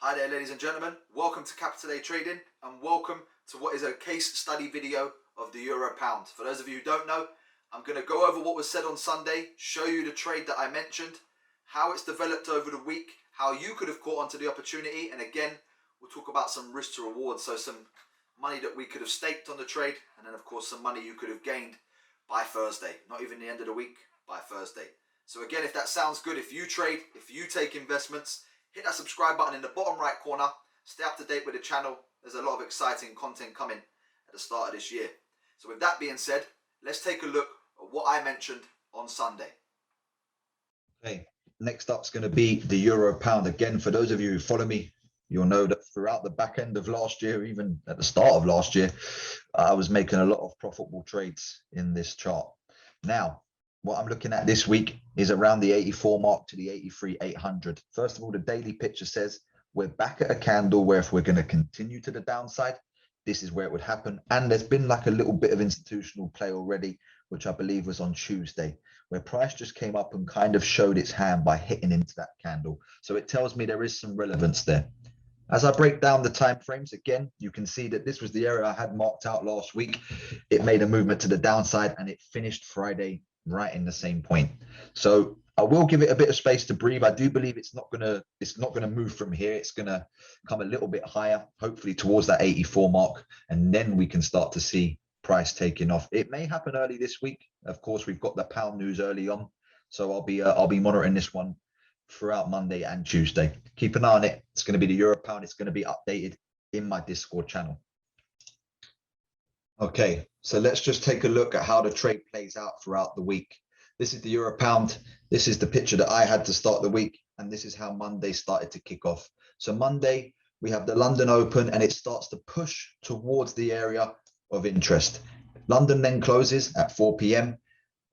Hi there ladies and gentlemen, welcome to Capital A Trading and welcome to what is a case study video of the Euro Pound. For those of you who don't know, I'm going to go over what was said on Sunday, show you the trade that I mentioned, how it's developed over the week, how you could have caught onto the opportunity, and again we'll talk about some risk to reward, so some money that we could have staked on the trade, and then of course some money you could have gained by Thursday, not even the end of the week, by Thursday. So again, if that sounds good, if you trade, if you take investments, hit that subscribe button in the bottom right corner. Stay up to date with the channel. There's a lot of exciting content coming at the start of this year. So with that being said, let's take a look at what I mentioned on Sunday. Okay, next up is going to be the Euro Pound. Again, for those of you who follow me, you'll know that throughout the back end of last year, even at the start of last year, I was making a lot of profitable trades in this chart. Now, what I'm looking at this week is around the 84 mark to the 83,800. First of all, the daily picture says we're back at a candle where if we're going to continue to the downside, this is where it would happen. And there's been like a little bit of institutional play already, which I believe was on Tuesday, where price just came up and kind of showed its hand by hitting into that candle. So it tells me there is some relevance there. As I break down the time frames, again, you can see that this was the area I had marked out last week. It made a movement to the downside and it finished Friday right in the same point. So I will give it a bit of space to breathe. I do believe it's not gonna move from here. It's gonna come a little bit higher, hopefully towards that 84 mark, and then we can start to see price taking off. It may happen early this week. Of course, we've got the pound news early on, so I'll be monitoring this one throughout Monday and Tuesday. Keep an eye on it. It's going to be the Euro Pound. It's going to be updated in my Discord channel. Okay, so let's just take a look at how the trade plays out throughout the week. This is the Euro Pound. This is the picture that I had to start the week, and this is how Monday started to kick off. So Monday, we have the London Open, and it starts to push towards the area of interest. London then closes at 4 p.m.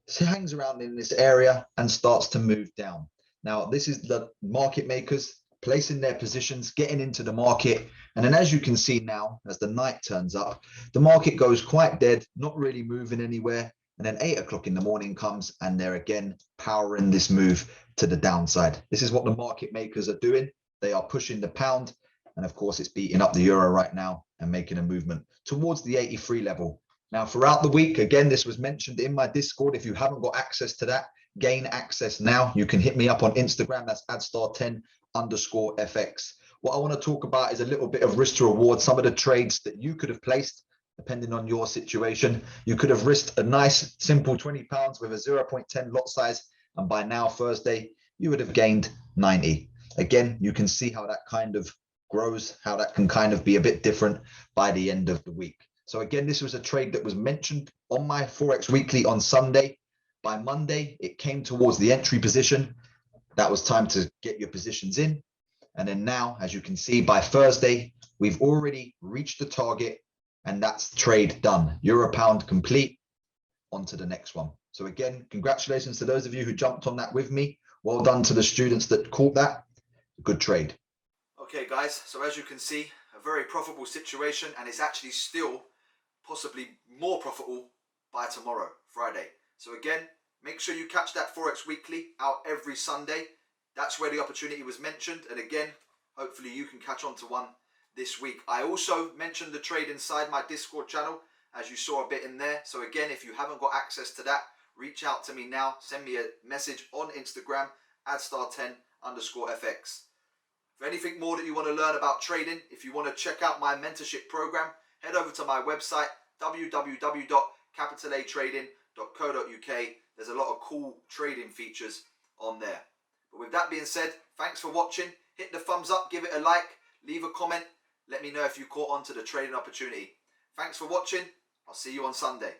So it hangs around in this area and starts to move down. Now, this is the market makers placing their positions, getting into the market. And then as you can see now, as the night turns up, the market goes quite dead, not really moving anywhere. And then 8 o'clock in the morning comes and they're again powering this move to the downside. This is what the market makers are doing. They are pushing the pound. And of course, it's beating up the euro right now and making a movement towards the 83 level. Now, throughout the week, again, this was mentioned in my Discord. If you haven't got access to that, gain access now. You can hit me up on Instagram. That's @10_FX. What I want to talk about is a little bit of risk to reward. Some of the trades that you could have placed, depending on your situation. You could have risked a nice, simple £20 with a 0.10 lot size. And by now, Thursday, you would have gained 90. Again, you can see how that kind of grows, how that can kind of be a bit different by the end of the week. So again, this was a trade that was mentioned on my Forex Weekly on Sunday. By Monday, it came towards the entry position. That was time to get your positions in. And then now, as you can see, by Thursday, we've already reached the target and that's trade done. Euro Pound complete. On to the next one. So again, congratulations to those of you who jumped on that with me. Well done to the students that caught that. Good trade. Okay guys, so as you can see, a very profitable situation, and it's actually still possibly more profitable by tomorrow, Friday. So again, make sure you catch that Forex Weekly out every Sunday. That's where the opportunity was mentioned. And again, hopefully you can catch on to one this week. I also mentioned the trade inside my Discord channel, as you saw a bit in there. So again, if you haven't got access to that, reach out to me now. Send me a message on Instagram, @10_FX. For anything more that you want to learn about trading, if you want to check out my mentorship program, head over to my website, www.capitalatrading.co.uk. There's a lot of cool trading features on there. But with that being said, thanks for watching. Hit the thumbs up, give it a like, leave a comment. Let me know if you caught on to the trading opportunity. Thanks for watching. I'll see you on Sunday.